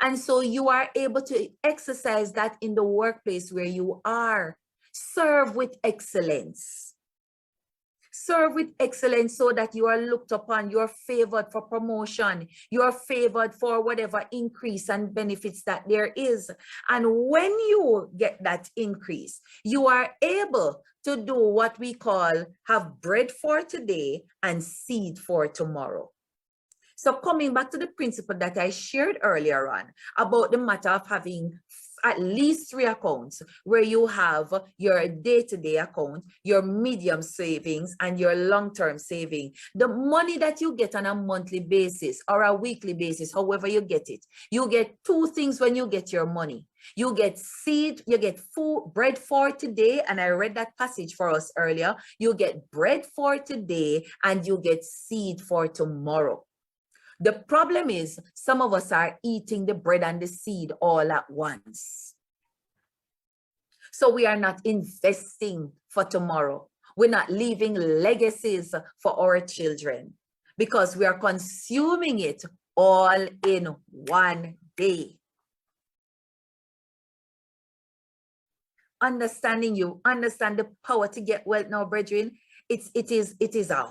And so you are able to exercise that in the workplace where you are. Serve with excellence. Serve with excellence so that you are looked upon, you're favored for promotion, you're favored for whatever increase and benefits that there is. And when you get that increase, you are able to do what we call have bread for today and seed for tomorrow. So coming back to the principle that I shared earlier on about the matter of having at least 3 accounts, where you have your day-to-day account, your medium savings, and your long-term saving. The money that you get on a monthly basis or a weekly basis, however you get it, you get 2 things when you get your money. You get seed, you get food, bread for today, and I read that passage for us earlier. You get bread for today, and you get seed for tomorrow. The problem is some of us are eating the bread and the seed all at once. So we are not investing for tomorrow. We're not leaving legacies for our children because we are consuming it all in one day. Understand the power to get wealth now, brethren. It is a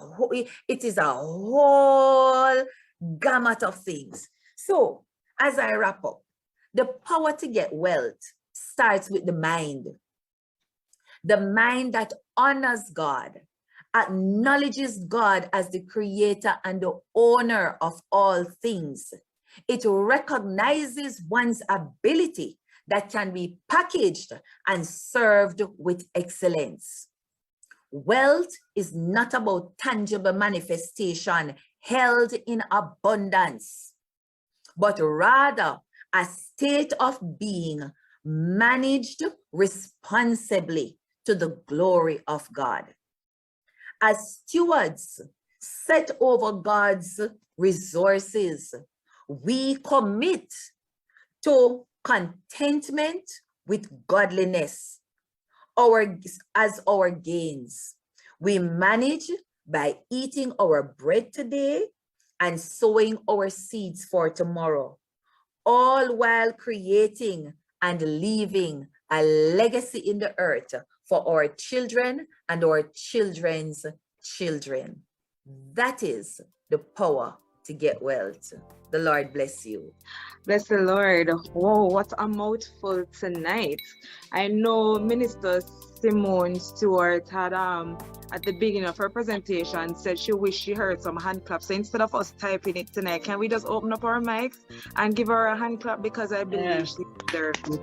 whole gamut of things. So as I wrap up, the power to get wealth starts with the mind. The mind that honors God, acknowledges God as the creator and the owner of all things. It recognizes one's ability that can be packaged and served with excellence. Wealth is not about tangible manifestation held in abundance, but rather a state of being managed responsibly to the glory of God. As stewards set over God's resources, we commit to contentment with godliness as our gains. We manage by eating our bread today and sowing our seeds for tomorrow, all while creating and leaving a legacy in the earth for our children and our children's children. That is the power to get wealth. The Lord bless you. Bless the Lord. Whoa, what a mouthful tonight. I know Minister Simone Stewart had at the beginning of her presentation said she wished she heard some hand claps. So instead of us typing it tonight, can we just open up our mics and give her a hand clap, because I believe she deserves it.